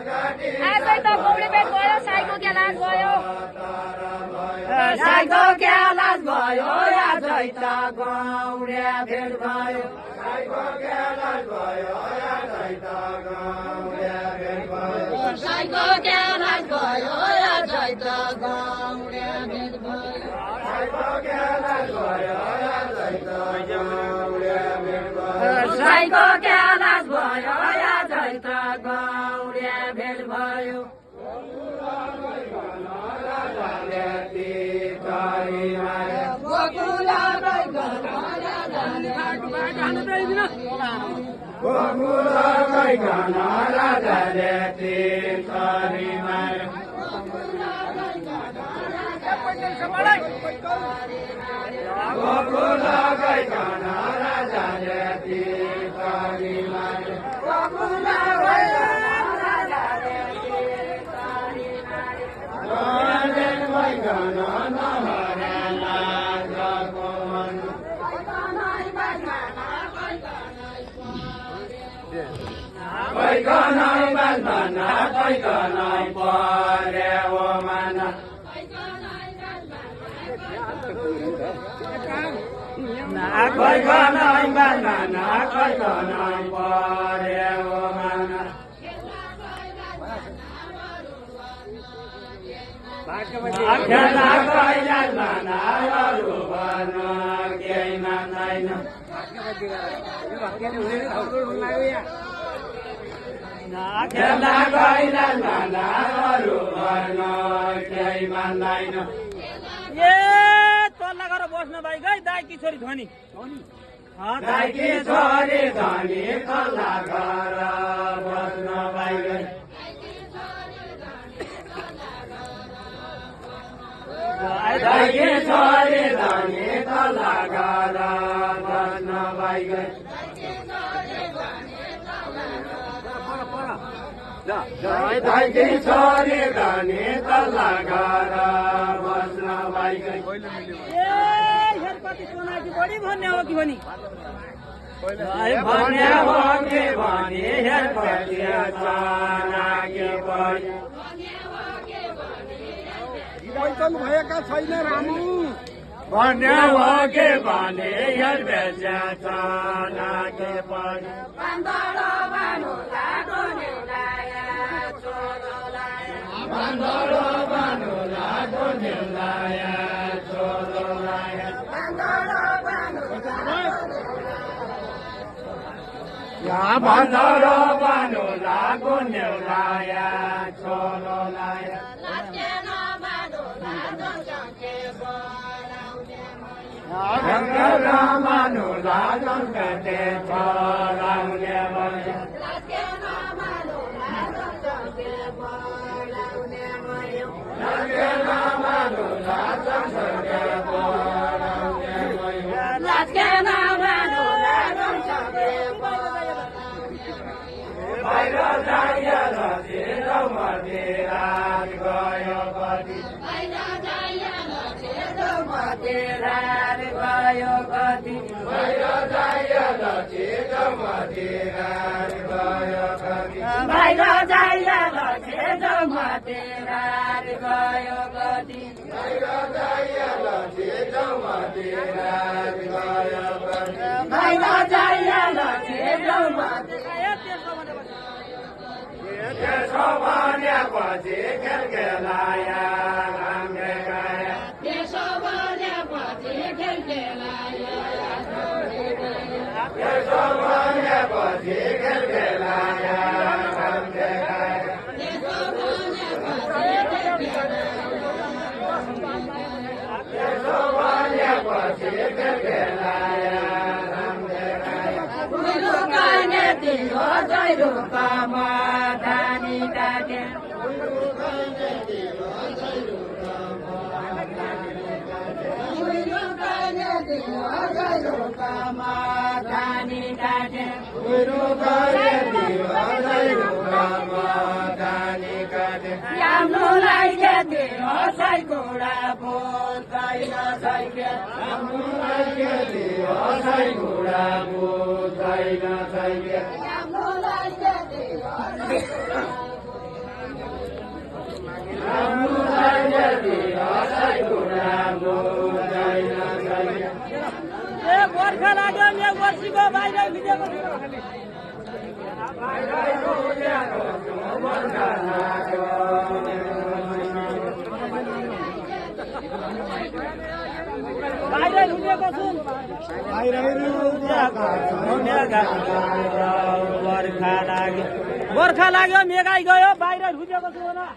आजै त गौडी बेग गयो साइको क्यालास गयो साइको क्यालास गयो आजै त गौडे भेट भयो साइको क्यालास गयो आजै त गौडे भेट भयो साइको क्यालास गयो आजै त गौडे भेट भयो साइको क्यालास गयो आजै त गौडे भेट भयो साइको क्यालास भयो आजै त गौडे भेट भयो तल्ला गरेर बस्न भाइ गई दाइकी छोरी धनी दाइकी छोरी धनी तल्ला गरेर बस्न भाइ गई दाइकी छोरी धनी तल्ला गरेर बस्न भाइ गई दाइकी छोरी धनी तल्ला गरेर बस्न भाइ गई बड़ी भन्ने हो कि भनी भन्ने हो कि भनी हेरपति चाना के बढी पैसा भएका छैन रामु भन्ने हो कि भने हेरपति चाना के बढी बन्दरो बानु लागो नेउलाया छोरो लाया बन्दरो बानु लागो नेउलाया छोरो लाया बन्दरो बानु लागो नेउलाया छोरो लाया मानु लागन कते बोलाउने भयो बाहिर जाइएर मदिराज गयो कति मदिराज गयो कति बाहिर जाइएर मदिराज गयो कति बाहिर जाइएर मदिराज गयो कति बाहिर जाइएर मदिराज गयो कति बाहिर जाइएर त्यसो भनेपछि खेलखेलाया रामले गाया त्यसो भनेपछि खेलखेलाया त्यसो भनेपछि खेलखेलाया रामले गाया त्यसो भनेपछि खेलखेलाया रामले गाया गुरुकाने तिम्रो जय रूपमा धानी दाटे गुरुकाने तिम्रो धानी काटे गुरु गरे धानी काटे हाम्रो लागि हसाइ घोडा बोल्दैन छैके हाम्रो लागि हसाइ घोडा बोल्दैन छैके हाम्रो लागि हसाइ घोडा बोल्दैन छैके गोर्खा लाग्यो नि वर्षीको बाहिर भिडियोको बाहिर लुटेको छु गोर्खा लाग्यो मेगाई गयो बाहिर लुटेको छु होला